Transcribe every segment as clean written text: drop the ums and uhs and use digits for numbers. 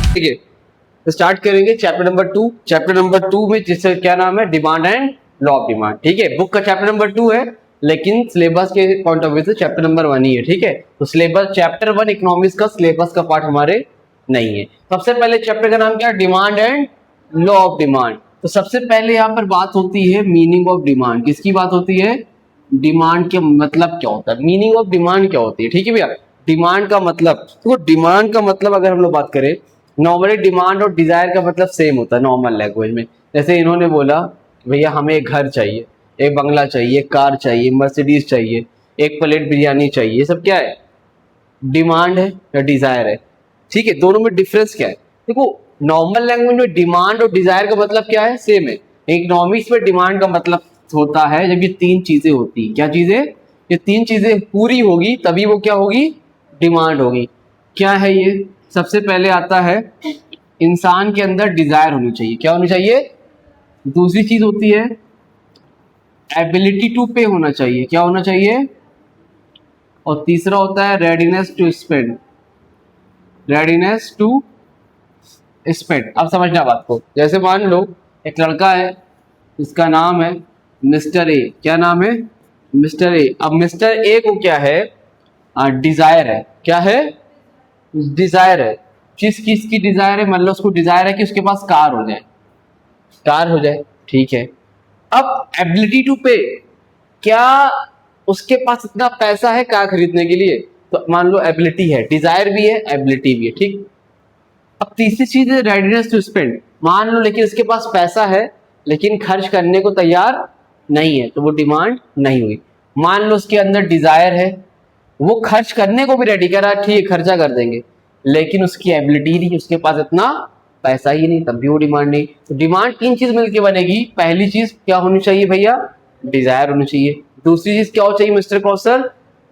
ठीक है, तो स्टार्ट करेंगे चैप्टर नंबर 2। चैप्टर नंबर 2 में जिसका क्या नाम है, demand and law of demand. ठीक है, बुक का चैप्टर नंबर 2 है, लेकिन सिलेबस के पॉइंट ऑफ व्यू से चैप्टर नंबर 1 ही है। ठीक है, तो सिलेबस चैप्टर 1 इकोनॉमिक्स का सिलेबस का पार्ट हमारे नहीं है। सबसे पहले चैप्टर का नाम क्या है, demand and law of demand. तो सबसे पहले यहाँ पर बात होती है मीनिंग ऑफ डिमांड। किसकी बात होती है, डिमांड के मतलब क्या होता है, मीनिंग ऑफ डिमांड क्या होती है। ठीक है भैया, डिमांड का मतलब, तो डिमांड का मतलब अगर हम लोग बात करें, नॉर्मली डिमांड और डिजायर का मतलब सेम होता है नॉर्मल लैंग्वेज में। जैसे इन्होंने बोला भैया हमें एक घर चाहिए, एक बंगला चाहिए, एक कार चाहिए, मर्सिडीज चाहिए, एक प्लेट बिरयानी चाहिए, ये सब क्या है, डिमांड है या डिजायर है। ठीक है, दोनों में डिफरेंस क्या है, देखो नॉर्मल लैंग्वेज में डिमांड और डिजायर का मतलब क्या है, सेम है। इकोनॉमिक्स में डिमांड का मतलब होता है जब ये तीन चीजें होती, क्या चीजें, ये तीन चीजें पूरी होगी तभी वो क्या होगी, डिमांड होगी। क्या है ये, सबसे पहले आता है इंसान के अंदर डिजायर होनी चाहिए, क्या होनी चाहिए। दूसरी चीज होती है एबिलिटी टू पे होना चाहिए, क्या होना चाहिए। और तीसरा होता है readiness to spend, readiness to spend. अब समझना बात को, जैसे मान लो एक लड़का है, इसका नाम है मिस्टर ए, क्या नाम है, मिस्टर ए। अब मिस्टर ए को क्या है, डिजायर है, क्या है, डिजायर है। किस किस की डिजायर है, मतलब उसको डिजायर है कि उसके पास कार हो जाए, कार हो जाए। ठीक है, अब एबिलिटी टू पे, क्या उसके पास इतना पैसा है कार खरीदने के लिए, तो मान लो एबिलिटी है, डिजायर भी है, एबिलिटी भी है। ठीक, अब तीसरी चीज है रेडीनेस टू स्पेंड, मान लो लेकिन उसके पास पैसा है लेकिन खर्च करने को तैयार नहीं है, तो वो डिमांड नहीं हुई। मान लो उसके अंदर डिजायर है, वो खर्च करने को भी रेडी कर रहा है, ठीक है खर्चा कर देंगे, लेकिन उसकी एबिलिटी नहीं, उसके पास इतना पैसा ही नहीं, तब भी वो डिमांड नहीं। तो डिमांड तीन चीज मिलकर बनेगी। पहली चीज क्या होनी चाहिए भैया, डिजायर होनी चाहिए। दूसरी चीज क्या होनी चाहिए mister Kaushal,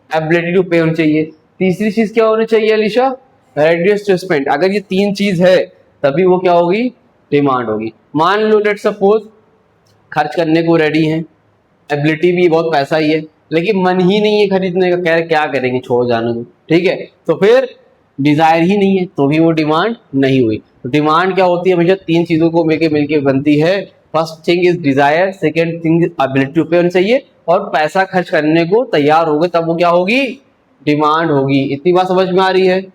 ability to pay होनी चाहिए। तीसरी चीज क्या होनी चाहिए अलीशा, रेडीनेस टू स्पेंड। अगर ये तीन चीज है तभी वो क्या होगी, डिमांड होगी। मान लो लेट सपोज खर्च करने को रेडी है, एबिलिटी भी बहुत पैसा ही है, लेकिन मन ही नहीं है खरीदने का, कह रहे क्या करेंगे छोड़ जाने दो। ठीक है, तो फिर डिजायर ही नहीं है तो भी वो डिमांड नहीं हुई। तो डिमांड क्या होती है, हमेशा तीन चीजों को मिलके बनती है। First thing is desire, second thing ability to pay होनी चाहिए, और पैसा खर्च करने को तैयार हो गए तब वो क्या होगी, डिमांड होगी। इतनी बात समझ में आ रही है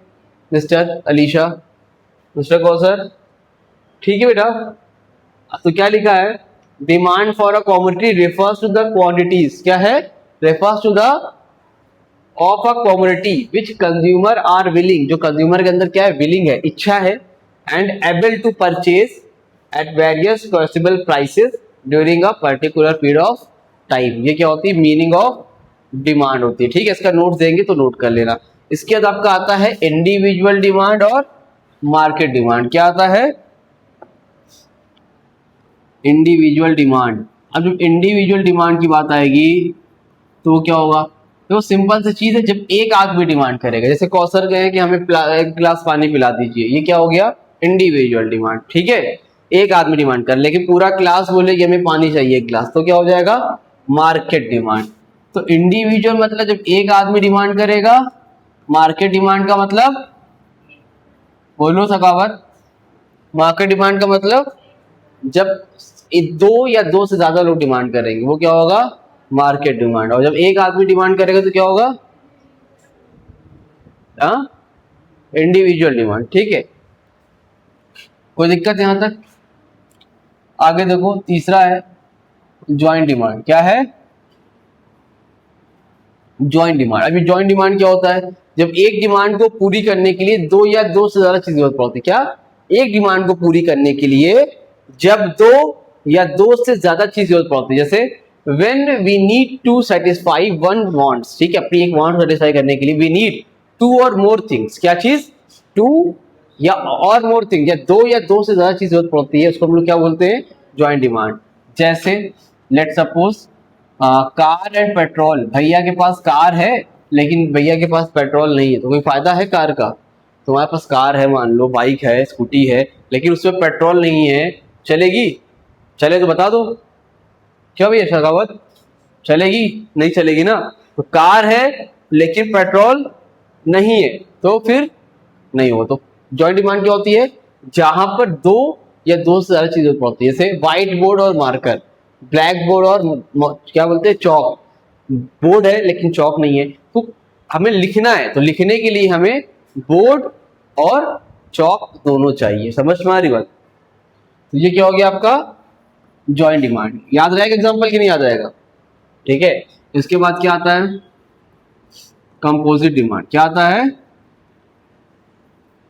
मिस्टर अलीशा, मिस्टर कौसर, ठीक है बेटा। तो क्या लिखा है, demand for a commodity refers to the quantities, क्या है, refers to the of a commodity which consumer are willing, जो कंज्यूमर के अंदर क्या है, विलिंग है, इच्छा है, and able to purchase at various possible prices during a particular period of time. ये क्या होती है, मीनिंग ऑफ डिमांड होती है। ठीक है, इसका नोट देंगे तो नोट कर लेना। इसके बाद आपका आता है इंडिविजुअल डिमांड और मार्केट डिमांड। क्या आता है, इंडिविजुअल डिमांड। अब जब इंडिविजुअल डिमांड की बात आएगी तो क्या होगा, तो सिंपल सी चीज है, जब एक आदमी डिमांड करेगा, जैसे कौशल कहे कि हमें एक गिलास पानी पिला दीजिए, ये क्या हो गया, इंडिविजुअल डिमांड। ठीक है, एक आदमी डिमांड कर, लेकिन पूरा क्लास बोले कि हमें पानी चाहिए एक गिलास, तो क्या हो जाएगा, मार्केट डिमांड। तो इंडिविजुअल मतलब जब एक आदमी डिमांड करेगा, मार्केट डिमांड का मतलब, बोलो सखावत, मार्केट डिमांड का मतलब जब दो या दो से ज्यादा लोग डिमांड करेंगे वो क्या होगा, मार्केट डिमांड। और जब एक आदमी डिमांड करेगा तो क्या होगा, इंडिविजुअल डिमांड। ठीक है, कोई दिक्कत यहां तक, आगे देखो तीसरा है ज्वाइंट डिमांड। क्या है, ज्वाइंट डिमांड। अभी ज्वाइंट डिमांड क्या होता है, जब एक डिमांड को पूरी करने के लिए दो या दो से ज्यादा चीजें जरूरत पड़ती है। क्या, एक डिमांड को पूरी करने के लिए जब दो या दो से ज्यादा चीज जरूरत पड़ती है, जैसे when we need to satisfy one wants, ठीक है, अपनी एक वांट सेटिस्फाई करने के लिए वी नीड टू और मोर थिंग्स, क्या चीज, टू या और मोर थिंग, या दो से ज्यादा चीज जरूरत पड़ती है, उसको हम लोग क्या बोलते हैं, ज्वाइंट डिमांड। जैसे let suppose car and petrol, भैया के पास कार है लेकिन भैया के पास पेट्रोल नहीं है, तो कोई फायदा है कार का, तुम्हारे पास कार है, मान लो बाइक है, स्कूटी है, लेकिन उसमें पेट्रोल नहीं है, चलेगी, चले तो बता दो, क्या भैया शगावत, चलेगी नहीं चलेगी ना। तो कार है लेकिन पेट्रोल नहीं है तो फिर नहीं हो। तो जॉइंट डिमांड क्या होती है, जहां पर दो या दो से ज्यादा चीजें पड़ती है, जैसे व्हाइट बोर्ड और मार्कर, ब्लैक बोर्ड और क्या बोलते हैं चौक। बोर्ड है लेकिन चौक नहीं है, तो हमें लिखना है, तो लिखने के लिए हमें बोर्ड और चौक दोनों चाहिए। समझ में आ रही बात? तो ये क्या हो गया आपका जॉइंट डिमांड। याद रहेगा एग्जांपल कि नहीं याद रहेगा? ठीक है। इसके बाद क्या आता है? Composite demand. क्या आता है?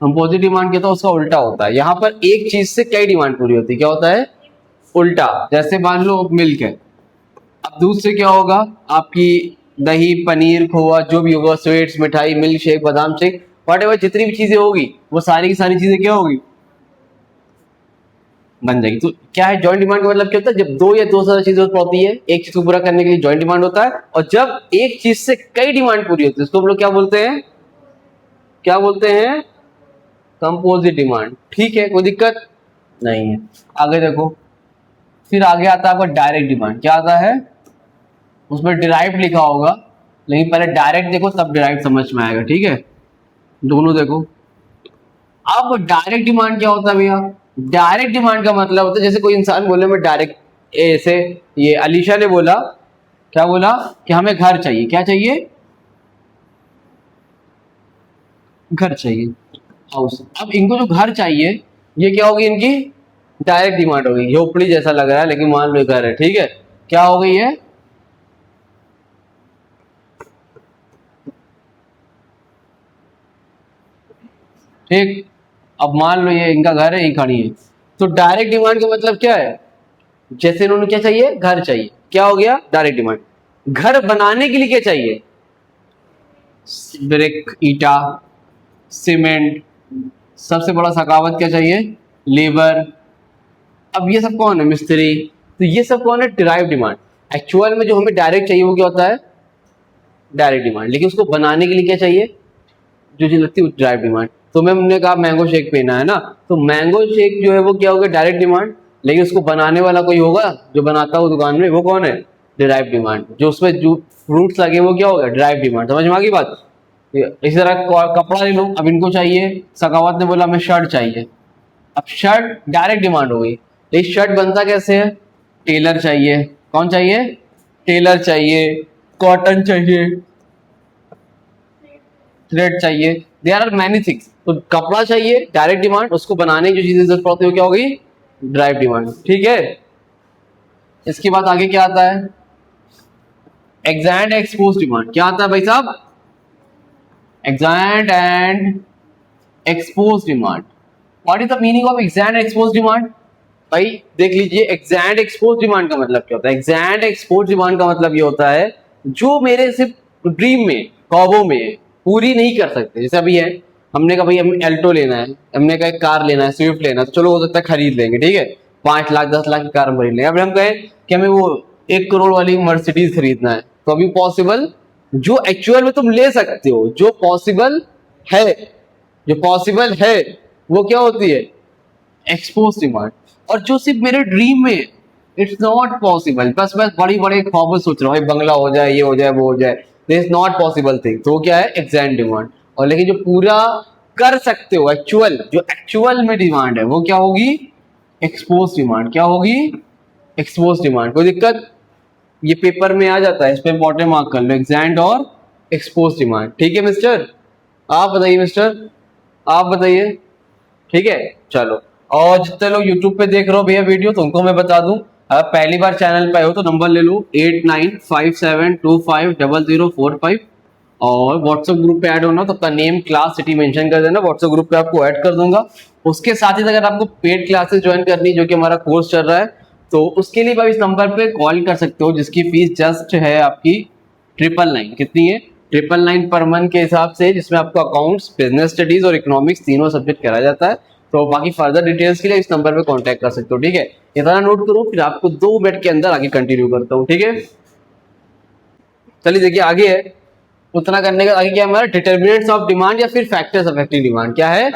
कंपोजिट डिमांड क्या था, उसका उल्टा होता है। यहां पर एक चीज से कई डिमांड पूरी होती है। क्या होता है? उल्टा। जैसे मान लो मिल्क है, अब दूध से क्या होगा? आपकी दही, पनीर, खोआ, जो भी होगा, स्वीट्स, मिठाई, मिल्क शेक, बादाम शेक, व्हाटएवर जितनी भी चीजें होगी वो सारी की सारी चीजें क्या होगी? बन जाएगी। तो क्या है जॉइंट डिमांड का मतलब? क्या होता है? जब दो या दो से ज्यादा चीजें पड़ती है, एक चीज को पूरा करने के लिए जॉइंट डिमांड होता है, और जब एक चीज से कई डिमांड पूरी होती है उसको हम लोग क्या बोलते हैं? क्या बोलते हैं? Composite demand. ठीक है, कोई दिक्कत नहीं है। आगे देखो, फिर आगे आता है आपका डायरेक्ट डिमांड। क्या आता है? उसमें डिराइव लिखा होगा, लेकिन पहले डायरेक्ट देखो तब डिराइव समझ में आएगा। ठीक है, दोनों देखो। अब डायरेक्ट डिमांड क्या होता है भैया? डायरेक्ट डिमांड का मतलब होता है जैसे कोई इंसान बोले मैं डायरेक्ट, ऐसे ये अलीशा ने बोला, क्या बोला कि हमें घर चाहिए। क्या चाहिए? घर चाहिए, हाउस। अब इनको जो घर चाहिए, ये क्या होगी? इनकी डायरेक्ट डिमांड होगी। झोपड़ी जैसा लग रहा है लेकिन मान लो घर है। ठीक है, क्या हो गई है? ठीक, अब मान लो ये इनका घर है, यही खड़ी है। तो डायरेक्ट डिमांड का मतलब क्या है? जैसे इन्होंने क्या चाहिए? घर चाहिए। क्या हो गया? Direct demand. घर बनाने के लिए क्या चाहिए? ब्रिक, ईटा, सीमेंट, सबसे बड़ा सखावत क्या चाहिए? लेबर। अब ये सब कौन है? मिस्त्री। तो ये सब कौन है? Derive demand. एक्चुअल में जो हमें डायरेक्ट चाहिए वो क्या होता है? Direct demand. लेकिन उसको बनाने के लिए क्या चाहिए? जो चीज लगती है ड्राइव डिमांड। तो मैं हमने कहा मैंगो शेक पीना है ना, तो मैंगो शेक जो है वो क्या होगा? Direct demand. लेकिन उसको बनाने वाला कोई होगा जो बनाता हो दुकान में, वो कौन है? Derive demand. जो उसमें जो फ्रूट्स लगे वो क्या होगा? Drive demand. समझ में आ गई बात? इसी तरह कपड़ा ले लो, अब इनको चाहिए, सखावत ने बोला हमें शर्ट चाहिए। अब शर्ट डायरेक्ट डिमांड हो गई। लेकिन शर्ट बनता कैसे है? टेलर चाहिए। कौन चाहिए? टेलर चाहिए, कॉटन चाहिए, थ्रेड चाहिए, देयर आर मैनी थिंग्स। तो कपड़ा चाहिए डायरेक्ट डिमांड, उसको बनाने की जो चीजें जरूरत पड़ती है वो क्या होगी? Drive demand. ठीक है, इसके बाद आगे क्या आता है? Exact expose demand. क्या आता है भाई साहब? Exact and expose demand. What is the meaning of exact expose demand? भाई देख लीजिए, एग्जैक्ट एक्सपोज डिमांड का मतलब क्या होता है? एग्जैक्ट एक्सपोज डिमांड का मतलब ये होता है जो मेरे सिर्फ ड्रीम में, ख्वाबों में पूरी नहीं कर सकते। जैसे अभी है, हमने कहा भाई हमें एल्टो लेना है, हमने कहा कार लेना है, स्विफ्ट लेना है, तो चलो हो सकता है खरीद लेंगे। ठीक है, 5 लाख 10 लाख की कार हम खरीद लेंगे। अब हम कहें कि हमें वो 1 करोड़ वाली मर्सिडीज खरीदना है, तो अभी पॉसिबल, जो एक्चुअल में तुम ले सकते हो, जो पॉसिबल है, जो पॉसिबल है वो क्या होती है? Expose demand. और जो सिर्फ मेरे ड्रीम में, इट्स नॉट पॉसिबल, बस मैं बड़ी बड़े ख्वाब सोच रहा हूँ बंगला हो जाए, ये हो जाए, वो हो जाए, this is not possible thing, तो क्या है? Exact demand. और लेकिन जो पूरा कर सकते हो, एक्चुअल, जो एक्चुअल में डिमांड है वो क्या होगी? Expose demand. क्या होगी? Expose demand. कोई दिक्कत? ये पेपर में आ जाता है, इस पे इंपॉर्टेंट मार्क कर लो, एग्जैक्ट और एक्सपोज डिमांड। ठीक है मिस्टर, आप बताइए मिस्टर, आप बताइए। ठीक है, चलो। और जितने लोग यूट्यूब पे देख रहे हो भैया वीडियो, तो उनको मैं बता दूं, अगर पहली बार चैनल पे आए हो तो नंबर ले लो 8957250045, और व्हाट्सएप ग्रुप पे ऐड होना तो अपना नेम, क्लास, सिटी मेंशन कर देना, व्हाट्सएप ग्रुप पे आपको ऐड कर दूंगा। उसके साथ ही अगर आपको पेड क्लासेस ज्वाइन करनी, जो कि हमारा कोर्स चल रहा है, तो उसके लिए आप इस नंबर पे कॉल कर सकते हो, जिसकी फीस जस्ट है आपकी 999। कितनी है? 999 पर मंथ के हिसाब से, जिसमें आपको अकाउंट्स, बिजनेस स्टडीज और इकोनॉमिक्स तीनों सब्जेक्ट कराया जाता है। तो बाकी फर्दर डिटेल्स के लिए इस नंबर पे कांटेक्ट कर सकते हो। ठीक है, इतना नोट करो, फिर आपको 2 मिनट के अंदर आगे कंटिन्यू करता हूँ। ठीक है, चलिए देखिए आगे है। उतना करने का आगे क्या हमारा? डिटर्मिनेंट्स ऑफ डिमांड या फिर फैक्टर्स अफेक्टिंग डिमांड। क्या है?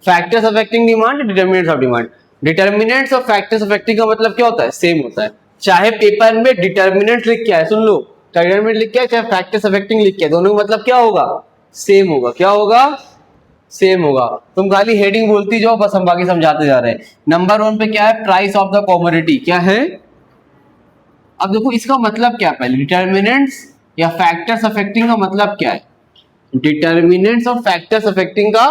Factors affecting demand, determinants of demand. Determinants of factors affecting का मतलब क्या होता है? सेम होता है, चाहे पेपर में डिटर्मिनेंट लिख के आए, सुन लो, डिटर्मिनेंट लिख के आए चाहे फैक्टर्स अफेक्टिंग लिख के आए, दोनों का मतलब क्या होगा? सेम होगा। क्या होगा? सेम होगा। तुम खाली हेडिंग बोलती जाओ, बस हम बाकी समझाते जा रहे हैं। नंबर 1 पे क्या है, प्राइस ऑफ द कमोडिटी क्या है। अब देखो इसका मतलब क्या है, पहले डिटर्मिनेंट्स या फैक्टर्स अफेक्टिंग का मतलब क्या है। डिटर्मिनेंट्स और फैक्टर्स अफेक्टिंग का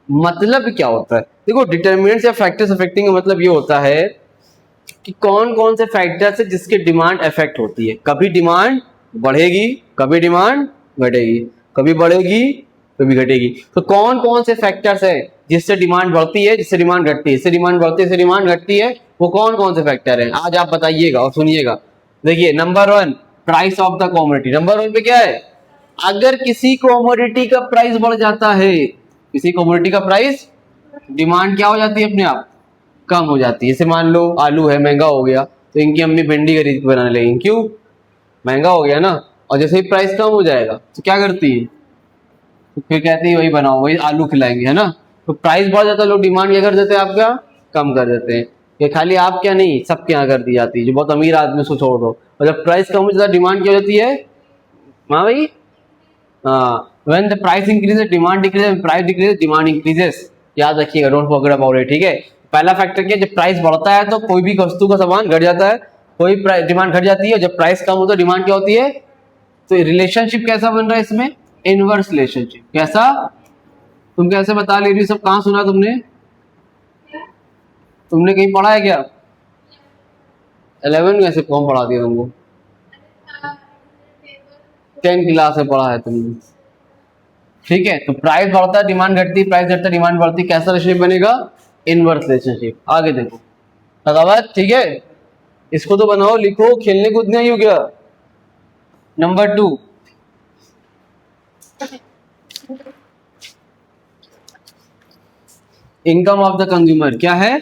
मतलब क्या होता है। देखो डिटर्मिनेंट्स या फैक्टर्स अफेक्टिंग का मतलब ये होता है कि कौन कौन से फैक्टर्स है जिसके डिमांड अफेक्ट होती है। कभी डिमांड बढ़ेगी, कभी डिमांड घटेगी, कभी बढ़ेगी कभी घटेगी। तो कौन कौन से फैक्टर्स है जिससे डिमांड बढ़ती है, जिससे डिमांड घटती है, इससे डिमांड बढ़ती है, इससे डिमांड घटती है, वो कौन कौन से फैक्टर है आज आप बताइएगा और सुनिएगा। देखिए number 1 price of the commodity. Number 1 पे क्या है, अगर किसी कमोडिटी का प्राइस बढ़ जाता है, किसी कमोडिटी का प्राइस, डिमांड क्या हो जाती है अपने आप कम हो जाती है। जैसे मान लो आलू है, महंगा हो गया तो इनकी अम्मी भिंडी खरीद के बनाने लगेंगी, क्यों, महंगा हो गया ना। और जैसे ही प्राइस कम हो जाएगा तो क्या करती है, तो फिर कहती है वही बनाओ, वही आलू खिलाएंगे, है ना। तो प्राइस बढ़ जाता है, लोग डिमांड क्या कर देते हैं, आपका कम कर देते हैं। ये खाली आप क्या नहीं, सबके यहाँ कर दी जाती है, जो बहुत अमीर आदमी उसको छोड़ दो। और जब प्राइस कम हो जाता है डिमांड क्या हो जाती है, हाँ भाई, हाँ, when the price increases demand decreases, price decreases demand increases. याद रखिएगा, डोंट फॉरगेट अबाउट इट, ठीक है। पहला फैक्टर क्या है, जब प्राइस बढ़ता है तो कोई भी वस्तु का सामान घट जाता है, कोई डिमांड घट जाती है। जब प्राइस कम होता है डिमांड क्या होती है। तो रिलेशनशिप कैसा बन रहा है इसमें, इनवर्स रिलेशनशिप। कैसा, तुम कैसे बता ले रही हो, सब कहाँ सुना तुमने, तुमने कहीं पढ़ा है क्या, 11 में से कौन पढ़ा दिया तुमको, 10 क्लास में पढ़ा है तुमने, ठीक है। तो प्राइस बढ़ता है डिमांड घटती है, प्राइस घटता है डिमांड बढ़ती है, कैसा रिलेशनशिप बनेगा, इनवर्स रिलेशनशिप। आगे देखो बात, ठीक है। इसको तो बनाओ, लिखो, खेलने कूदने ही हो गया। Number 2 income of the consumer क्या है,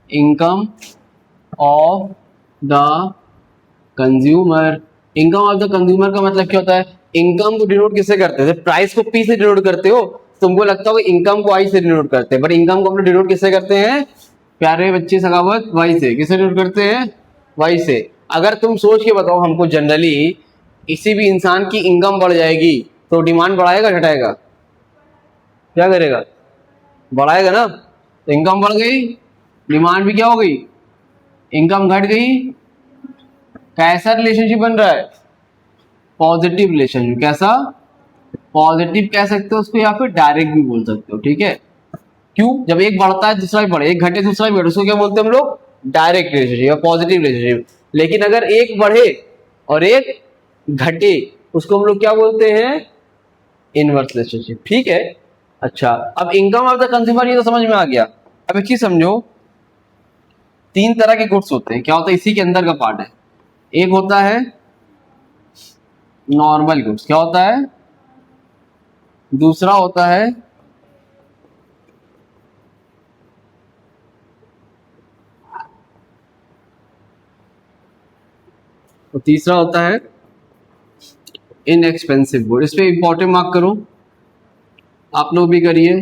income of the consumer. Income of the consumer का मतलब क्या होता है, इनकम को डिनोट किससे करते हैं, प्राइस को पी से डिनोट करते हो, तुमको लगता हो इनकम को आई से डिनोट करते हैं, बट इनकम को अपने डिनोट किससे करते हैं, प्यारे बच्चे सखावत, वाई से। किससे डिनोट करते हैं, वाई से। अगर तुम सोच के बताओ हमको, जनरली किसी भी इंसान की इनकम बढ़ जाएगी तो डिमांड बढ़ाएगा घटाएगा, क्या करेगा, बढ़ाएगा ना। तो इनकम बढ़ गई, डिमांड भी क्या हो गई, इनकम घट गई। कैसा रिलेशनशिप बन रहा है, पॉजिटिव रिलेशनशिप। कैसा, पॉजिटिव कह सकते हो उसको, या फिर डायरेक्ट भी बोल सकते हो, ठीक है। क्यों, जब एक बढ़ता है दूसरा भी बढ़े, एक घटे दूसरा भी बढ़े, उसको क्या बोलते हैं हम लोग, डायरेक्ट रिलेशनशिप या पॉजिटिव रिलेशनशिप। लेकिन अगर एक बढ़े और एक घटे, उसको हम लोग क्या बोलते हैं, इनवर्स रिलेशनशिप, ठीक है। अच्छा, अब इनकम ऑफ द कंज्यूमर ये तो समझ में आ गया। अब एक चीज समझो, 3 तरह के गुड्स होते हैं, क्या होता है, इसी के अंदर का पार्ट है। एक होता है नॉर्मल गुड्स, क्या होता है, दूसरा होता है तो तीसरा होता है इनएक्सपेंसिव गुड। इस पे इंपॉर्टेंट मार्क करो, आप लोग भी करिए,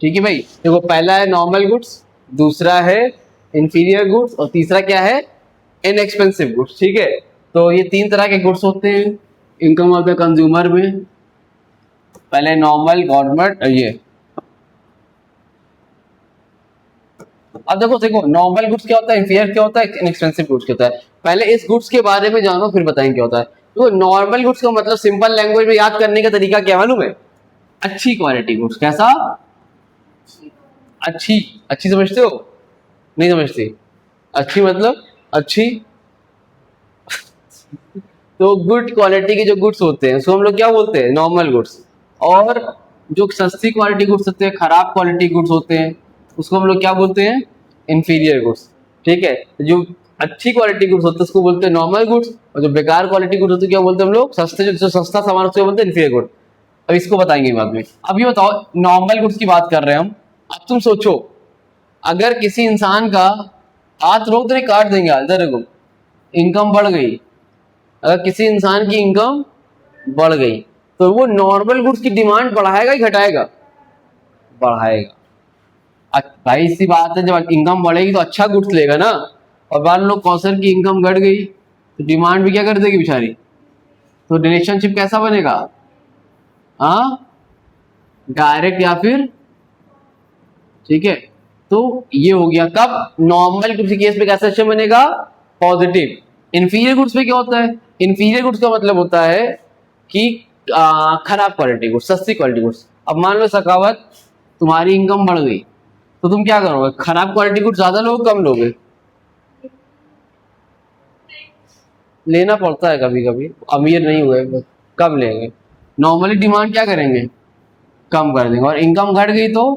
ठीक है भाई। देखो पहला है नॉर्मल गुड्स, दूसरा है इंफीरियर गुड्स, और तीसरा क्या है, इनएक्सपेंसिव गुड्स, ठीक है। तो ये 3 तरह के गुड्स होते हैं इनकम ऑफ द कंज्यूमर में। पहले नॉर्मल, गवर्नमेंट, ये। अब देखो देखो नॉर्मल गुड्स क्या होता है, इंफीरियर क्या होता है, इनएक्सपेंसिव गुड्स क्या होता है। पहले इस गुड्स के बारे में जानो, फिर बताएंगे क्या होता है। तो नॉर्मल गुड्स का मतलब सिंपल लैंग्वेज में याद करने का तरीका क्या मालूम है, अच्छी क्वालिटी गुड्स। कैसा, अच्छी, अच्छी समझते हो, नहीं समझते, अच्छी मतलब अच्छी। तो गुड क्वालिटी के जो गुड्स होते हैं उसको हम लोग क्या बोलते हैं, नॉर्मल गुड्स। और जो सस्ती क्वालिटी गुड्स होते हैं, खराब क्वालिटी गुड्स होते हैं, उसको हम लोग क्या बोलते हैं, इंफीरियर गुड्स, ठीक है। जो अच्छी क्वालिटी गुड्स होते हैं उसको बोलते हैं नॉर्मल गुड्स, और जो बेकार क्वालिटी गुड्स होते हैं क्या बोलते हैं हम लोग, सस्ते, जो सस्ता सामान उसको बोलते हैं इंफीरियर गुड। अब इसको बताएंगे बाद में। अब ये बताओ, नॉर्मल गुड्स की बात कर रहे हैं हम। अब तुम सोचो, अगर किसी इंसान का, हाथ रोक दे, काट देंगे, इधर देखो, इनकम बढ़ गई, अगर किसी इंसान की इनकम बढ़ गई तो वो नॉर्मल गुड्स की डिमांड बढ़ाएगा ही घटाएगा, बढ़ाएगा। भाई इसी बात है, जब इनकम बढ़ेगी तो अच्छा गुड्स लेगा ना। और बार लोग कौशल की इनकम घट गई तो डिमांड भी क्या कर देगी बेचारी। तो रिलेशनशिप कैसा बनेगा, हाँ, डायरेक्ट या फिर, ठीक है। तो ये हो गया कब, नॉर्मल किसी केस में कैसा सेक्शन बनेगा, पॉजिटिव। इंफीरियर गुड्स में क्या होता है, इंफीरियर गुड्स का मतलब होता है कि खराब क्वालिटी गुड्स, सस्ती क्वालिटी गुड्स। अब मान लो सखावत, तुम्हारी इनकम बढ़ गई तो तुम क्या करोगे, खराब क्वालिटी गुड्स ज्यादा लोगे कम लोगे, लेना पड़ता है कभी कभी, अमीर नहीं हुए बस, कब लेंगे। नॉर्मली डिमांड क्या करेंगे, कम कर देंगे, और इनकम घट गई तो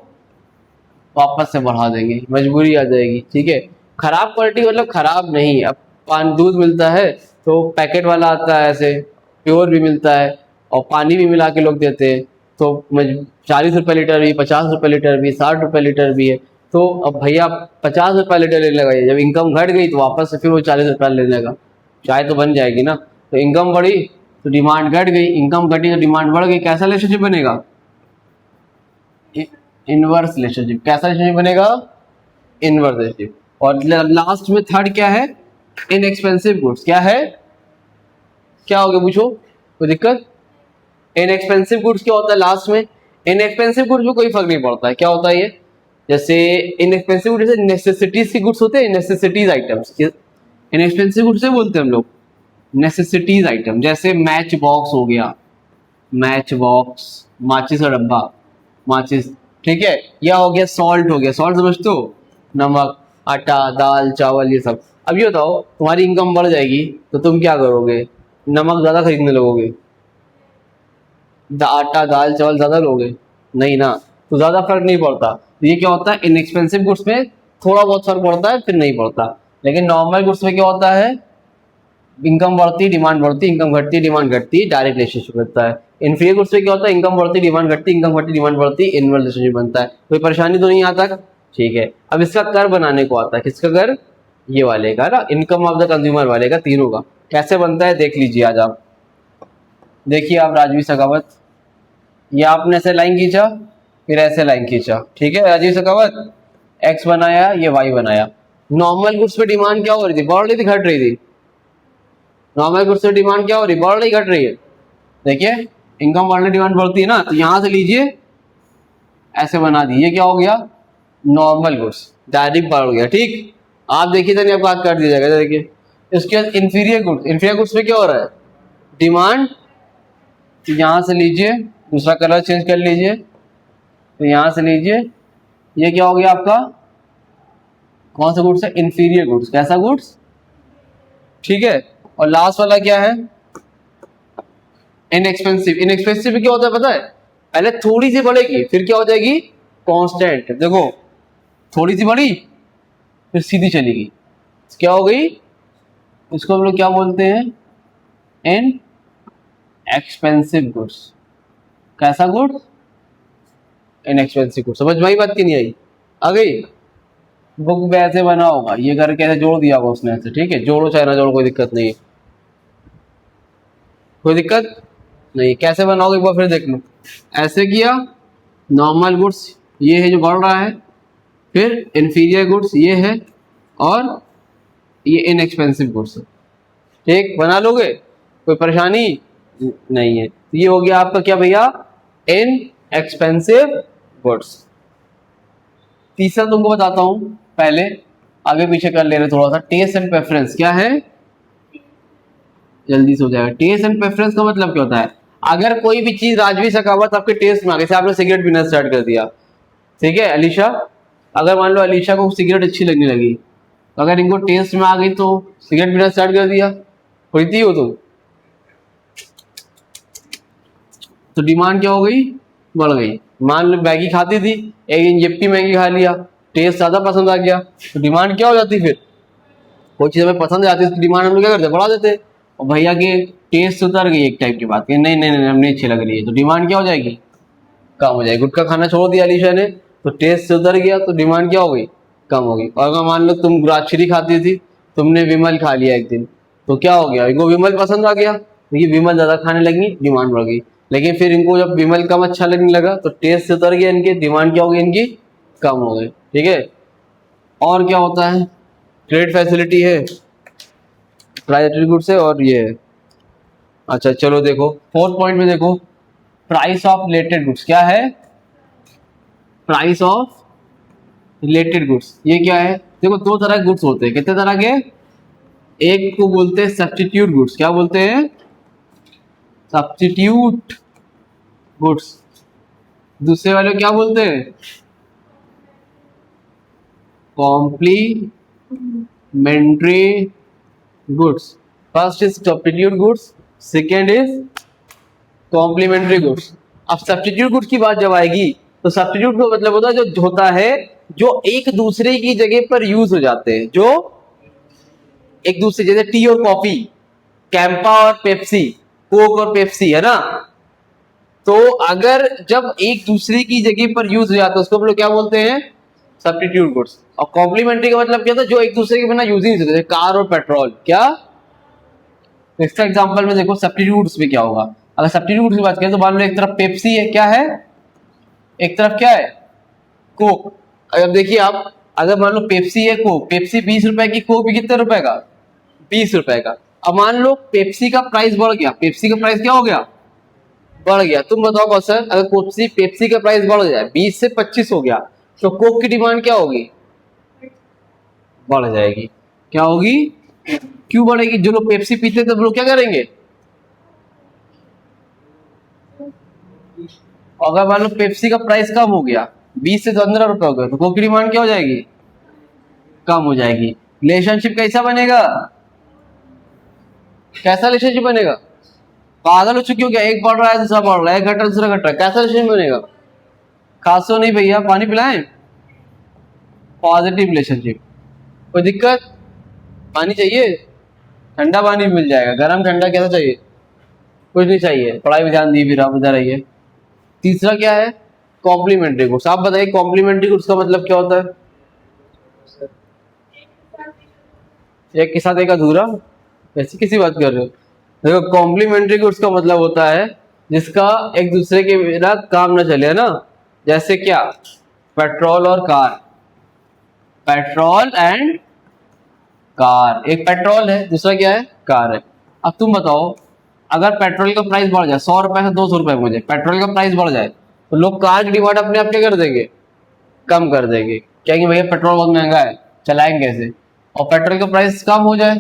वापस से बढ़ा देंगे, मजबूरी आ जाएगी, ठीक है। खराब क्वालिटी मतलब खराब नहीं, अब पान दूध मिलता है तो पैकेट वाला आता है, ऐसे प्योर भी मिलता है और पानी भी मिला के लोग देते हैं, तो 40 रुपये लीटर भी, 50 रुपये लीटर भी, 60 रुपये लीटर भी है। तो अब भैया 50 रुपये लीटर लेने लगा, जब इनकम घट गई तो वापस से फिर वो 40 रुपये लेने लगा, चाय तो बन जाएगी ना। तो इनकम बढ़ी तो डिमांड घट गई, इनकम घटी तो डिमांड बढ़ गई, कैसा रिलेशनशिप बनेगा, इनवर्स रिलेशनशिप। कैसा रिलेशनशिप बनेगा, इनवर्स रिलेशनशिप। और लास्ट में थर्ड क्या है, इनएक्सपेंसिव गुड्स। क्या है, क्या हो गया पूछो, कोई दिक्कत। इनएक्सपेंसिव गुड्स क्या होता है लास्ट में, इनएक्सपेंसिव गुड्स में कोई फर्क नहीं पड़ता है, क्या होता है ये, जैसे इनएक्सपेंसिव गुड्स जैसे नेसेसिटीज की गुड्स होते हैं, नेसेसिटीज आइटम्स, इनएक्सपेंसिव गुड्स से बोलते हैं हम लोग नेसेसिटीज आइटम, जैसे मैच बॉक्स हो गया, मैच बॉक्स, माचिस का डब्बा, माचिस, ठीक है। या हो गया सॉल्ट, हो गया सॉल्ट, समझते हो, नमक, आटा, दाल, चावल, ये सब। अब ये बताओ तुम्हारी इनकम बढ़ जाएगी तो तुम क्या करोगे, नमक ज्यादा खरीदने लगोगे, आटा दाल चावल ज्यादा लोगे, नहीं ना, तो ज्यादा फर्क नहीं पड़ता। तो ये क्या होता है, इनएक्सपेंसिव गुड्स में थोड़ा बहुत फर्क पड़ता है, फिर नहीं पड़ता। लेकिन नॉर्मल गुड्स में क्या होता है, इनकम बढ़ती डिमांड बढ़ती, इनकम घटती डिमांड घटती, डायरेक्ट रिलेशनशिप बनता है। इनफीरियर गुड्स में क्या होता है, इनकम बढ़ती डिमांड घटती, इनकम घटती डिमांड बढ़ती, इनवर्स रिलेशनशिप बनता है। कोई परेशानी तो नहीं आता, ठीक है। अब इसका कर बनाने को आता है, किसका कर, ये वाले का ना, इनकम ऑफ द कंज्यूमर वाले का, तीनों का कैसे बनता है देख लीजिए आज आप। देखिए आप राजवीर शेखावत, ये आपने ऐसे लाइन खींचा, फिर ऐसे लाइन खींचा, ठीक है राजीव शेखावत, एक्स बनाया, ये वाई बनाया। नॉर्मल गुड्स पे डिमांड क्या हो रही थी, बढ़ रही थी घट रही थी, नॉर्मल गुड्स पे डिमांड क्या हो रही, बढ़ रही घट रही है। देखिए इनकम बढ़ने डिमांड बढ़ती है ना, तो यहां से लीजिए ऐसे बना दी, ये क्या हो गया, नॉर्मल गुड्स, डायरेक्ट बढ़ गया, ठीक। आप देखिए तो नहीं बात कर दिया जाएगा, देखिए। इसके बाद इंफीरियर गुड्स, इंफीरियर गुड्स में क्या हो रहा है, डिमांड, तो यहां से लीजिए, दूसरा कलर चेंज कर लीजिए, तो यहां से लीजिए, ये क्या हो गया आपका, कौन सा गुड्स है, इंफीरियर गुड्स, कैसा गुड्स, ठीक है। और लास्ट वाला क्या है, इनएक्सपेंसिव। इनएक्सपेंसिव क्या होता है पता है, पहले थोड़ी सी बढ़ेगी फिर क्या हो जाएगी, कांस्टेंट। देखो थोड़ी सी बढ़ी फिर सीधी चलेगी, क्या हो गई, इसको हम लोग क्या बोलते हैं, इन एक्सपेंसिव गुड्स। कैसा गुड्स, इनएक्सपेंसिव गुड्स। समझ में आई बात की नहीं आई, आ गई। बुक में ऐसे बना होगा, ये करके ऐसे जोड़ दिया होगा उसने ऐसे, ठीक है, जोड़ो चाहे ना जोड़ो कोई दिक्कत नहीं है, कोई दिक्कत नहीं। कैसे बनाओगे एक बार फिर देख लो, ऐसे किया, नॉर्मल गुड्स ये है जो बढ़ रहा है, फिर इंफीरियर गुड्स ये है, और ये इनएक्सपेंसिव गुड्स है, ठीक, बना लोगे, कोई परेशानी नहीं है। ये हो गया आपका क्या भैया, इन एक्सपेंसिव गुड्स। तीसरा तुमको बताता हूं, पहले आगे पीछे कर ले रहे थोड़ा सा, टेस्ट एंड प्रेफरेंस। क्या है, जल्दी से हो जाएगा। टेस्ट एंड प्रेफरेंस का मतलब क्या होता है, अगर कोई भी चीज राजवी शेखावत आपके टेस्ट में आ गई, जैसे आपने सिगरेट पीना स्टार्ट कर दिया, ठीक है अलीशा, अगर मान लो अलीशा को सिगरेट अच्छी लगने लगी, तो अगर इनको टेस्ट में आ गई तो सिगरेट पीना स्टार्ट कर दिया, पीती हो तो डिमांड क्या हो गई, बढ़ गई। मान लो मैगी खाती थी, एक दिन जिप्पी मैगी खा लिया, टेस्ट ज्यादा पसंद आ गया, तो डिमांड क्या हो जाती, फिर कोई चीज हमें पसंद आती है तो डिमांड हम लोग क्या करते, बढ़ा देते। और भैया के टेस्ट उतर गई एक टाइप की बात, नहीं नहीं नहीं हमें अच्छी लग रही है, तो डिमांड क्या हो जाएगी, कम हो जाएगी। गुटखा खाना छोड़ दिया अलीशा ने, तो टेस्ट से उतर गया, तो डिमांड क्या हो गई, कम हो गई। और अगर मान लो तुम ग्राक्षरी खाती थी, तुमने विमल खा लिया एक दिन, तो क्या हो गया, इनको विमल पसंद आ गया, तो ये विमल ज्यादा खाने लगी, डिमांड बढ़ गई। लेकिन फिर इनको जब विमल कम अच्छा लगने लगा, तो टेस्ट से उतर गया, इनके डिमांड क्या हो गई, इनकी कम हो गई, ठीक है। और क्या होता है, ट्रेड फैसिलिटी है, प्राइस एट्रीब्यूट्स है, और ये है। अच्छा चलो देखो फोर्थ पॉइंट में देखो, प्राइस ऑफ रिलेटेड गुड्स। क्या है, प्राइस ऑफ रिलेटेड गुड्स। ये क्या है? देखो दो तरह के गुड्स होते हैं। कितने तरह के? एक को बोलते हैं सब्स्टिट्यूट गुड्स। क्या बोलते हैं? Substitute goods. दूसरे वाले को क्या बोलते हैं? Complementary goods. First is substitute goods, second is complementary goods. अब सब्स्टिट्यूट गुड्स की बात जब आएगी तो सब्स्टिट्यूट का मतलब होता है जो होता है जो एक दूसरे की जगह पर यूज हो जाते हैं, जो एक दूसरे, जैसे टी और कॉफी, कैंपा और पेप्सी, कोक और पेप्सी, है ना। तो अगर जब एक दूसरे की जगह पर यूज हो जाता है उसको हम लोग क्या बोलते हैं? Substitute goods. और कॉम्प्लीमेंट्री का मतलब क्या था? जो एक दूसरे के बिना यूज ही नहीं होते, कार और पेट्रोल। क्या? इसका एग्जांपल में देखो सब्स्टिट्यूट्स में क्या होगा। अगर सब्स्टिट्यूट की बात करें तो मान लो एक तरफ पेप्सी है, क्या है? एक तरफ क्या है? कोक। अब देखिए आप, अगर मान लो पेप्सी है, कोक, पेप्सी 20 रुपए की, कोक भी कितने रुपए का? 20 रुपए का। अब मान लो पेप्सी का प्राइस बढ़ गया, पेप्सी का प्राइस क्या हो गया? बढ़ गया। तुम बताओ कौशल, अगर पेप्सी का प्राइस बढ़ जाए 20 से 25 हो गया तो कोक की डिमांड क्या होगी? बढ़ जाएगी। क्या होगी? क्यों बढ़ेगी? जो लोग पेप्सी पीते थे वो लोग क्या करेंगे? अगर मान लो पेप्सी का प्राइस कम हो गया, 20 से 15 रुपए हो गए, तो कोक की डिमांड क्या हो जाएगी? कम हो जाएगी। रिलेशनशिप कैसा बनेगा? कैसा रिलेशनशिप बनेगा? पागल हो चुकी हो क्या? एक बढ़ रहा है दूसरा बढ़ रहा है, एक घट रहा है दूसरा घट रहा है, कैसा रिलेशनशिप बनेगा? खासो नहीं भैया, पानी पिलाएं? Positive relationship. कोई दिक्कत? पानी चाहिए? ठंडा पानी मिल जाएगा। गरम ठंडा कैसा चाहिए? कुछ नहीं चाहिए। पढ़ाई में ध्यान दी, फिर आप इधर आइए। तीसरा क्या है? Complementary goods. आप बताइए कॉम्प्लीमेंट्री गुड्स का मतलब क्या होता है? एक के साथ एक अधूरा, ऐसी किसी बात कर रहे हो? देखो कॉम्प्लीमेंट्री गुड्स का मतलब होता है जिसका एक दूसरे के बिना काम ना चले, है ना। जैसे क्या? पेट्रोल और कार। Petrol and car. एक पेट्रोल है, दूसरा क्या है? कार है। अब तुम बताओ, अगर पेट्रोल का प्राइस बढ़ जाए 100 रुपए से 200 रुपए, मुझे पेट्रोल का प्राइस बढ़ जाए तो लोग कार की डिमांड अपने आप क्या कर देंगे? कम कर देंगे। कहेंगे भैया पेट्रोल बहुत महंगा है, चलाएंगे कैसे। और पेट्रोल का प्राइस कम हो जाए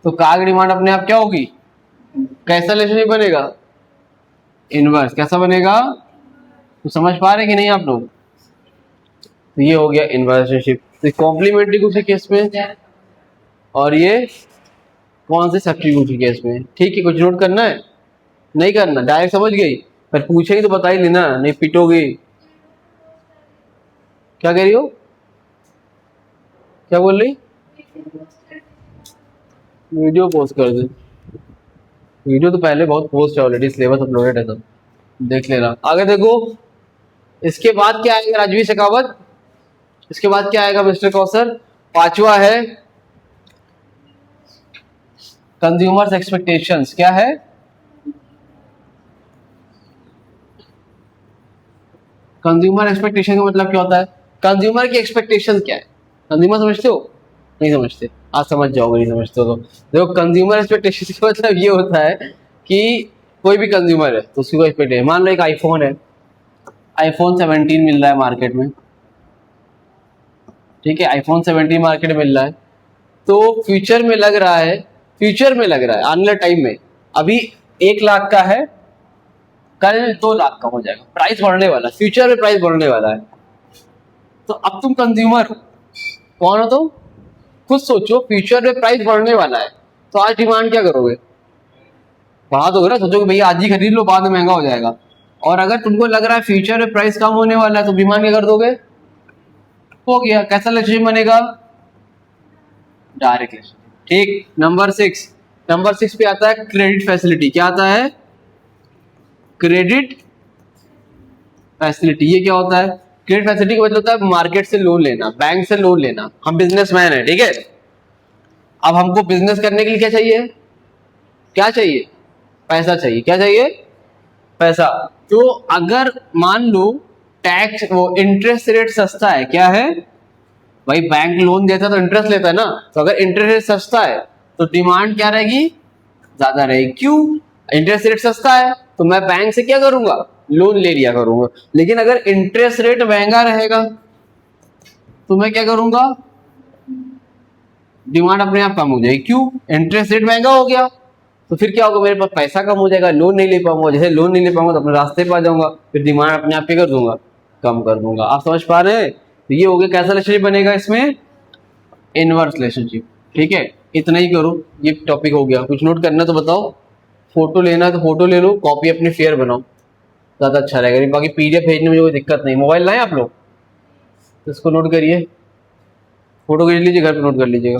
तो कार की डिमांड अपने आप क्या होगी? कैसा रिलेशनशिप बनेगा? इनवर्स। कैसा बनेगा? तो समझ पा रहे कि नहीं आप लोग? तो ये हो गया इनवर्स रिलेशनशिप। तो कॉम्प्लीमेंट्री गुड्स के केस में, और ये कौन से सब्स्टिट्यूट के केस में। ठीक है, कुछ नोट करना है? नहीं करना? डायरेक्ट समझ गई? पर पूछेगी तो बता ही लेना, नहीं पिटोगी। क्या कह रही हो? क्या बोल रही? वीडियो पोस्ट कर दे। वीडियो तो पहले बहुत पोस्ट है ऑलरेडी, सिलेबस अपलोडेड है, सब देख लेना। आगे देखो, इसके बाद क्या आएगा राजवीर शेखावत? इसके बाद क्या आएगा मिस्टर कौसर? पांचवा है कंज्यूमर्स एक्सपेक्टेशंस। क्या है? कंज्यूमर एक्सपेक्टेशन का मतलब क्या होता है? कंज्यूमर की एक्सपेक्टेशन क्या है? कंज्यूमर समझते हो? नहीं समझते? आज समझ जाओगे, नहीं समझते हो तो। देखो कंज्यूमर एक्सपेक्टेशन का मतलब ये होता है कि कोई भी कंज्यूमर है तो उसकी कोई एक्सपेक्टेशन। मान लो एक आईफोन है, आईफोन 17 मिल रहा है मार्केट में, ठीक है, आईफोन 17 मार्केट में मिल रहा है। तो फ्यूचर में लग रहा है, आने वाले टाइम में, अभी 1 लाख का है, कल 2 लाख का हो जाएगा। प्राइस बढ़ने वाला है, फ्यूचर में प्राइस बढ़ने वाला है। तो अब तुम कंज्यूमर हो, कौन हो तुम? खुद सोचो, फ्यूचर में प्राइस बढ़ने वाला है तो आज डिमांड क्या करोगे? बढ़ा दोगे ना। सोचो कि भैया आज ही खरीद लो, बाद में महंगा हो जाएगा। और अगर तुमको लग रहा है फ्यूचर में प्राइस कम होने वाला है तो डिमांड क्या कर दोगे? हो गया। कैसा रिलेशनशिप बनेगा? Direct relationship. ठीक। नंबर 6 पे आता है क्रेडिट फैसिलिटी। क्या आता है? Credit facility. ये क्या होता है? क्रेडिट फैसिलिटी का मतलब होता है मार्केट से लोन लेना, बैंक से लोन लेना। हम बिजनेसमैन है, ठीक है। अब हमको बिजनेस करने के लिए क्या चाहिए? क्या चाहिए? पैसा चाहिए। क्या चाहिए? पैसा। तो अगर मान लो टैक्स, वो इंटरेस्ट रेट सस्ता है, क्या है भाई? बैंक लोन देता है तो इंटरेस्ट लेता है ना। तो अगर इंटरेस्ट रेट सस्ता है तो डिमांड क्या रहेगी? ज्यादा रहेगी। क्यों? इंटरेस्ट रेट सस्ता है तो मैं बैंक से क्या करूंगा? लोन ले लिया करूंगा। लेकिन अगर इंटरेस्ट रेट महंगा रहेगा तो मैं क्या करूंगा, डिमांड अपने आप कम हो जाएगी। क्यों? इंटरेस्ट रेट महंगा हो गया तो फिर क्या होगा, मेरे पास पैसा कम हो जाएगा, लोन नहीं ले पाऊंगा। जैसे लोन नहीं ले पाऊंगा तो अपने रास्ते पर आ जाऊंगा, फिर डिमांड अपने आप क्या कर दूंगा, कम कर दूंगा। आप समझ पा रहे हैं? तो ये हो गया कैसा रिलेशनशिप बनेगा इसमें, इनवर्स रिलेशनशिप। ठीक है, इतना ही करो, ये टॉपिक हो गया। कुछ नोट करना तो बताओ। फोटो लेना है तो फोटो ले लो, कॉपी अपनी फेयर बनाओ, ज्यादा अच्छा रहेगा। बाकी पीडीएफ भेजने में कोई दिक्कत नहीं। मोबाइल लाए आप लोग, तो इसको नोट करिए, फोटो खींच लीजिए, घर पे नोट कर लीजिएगा।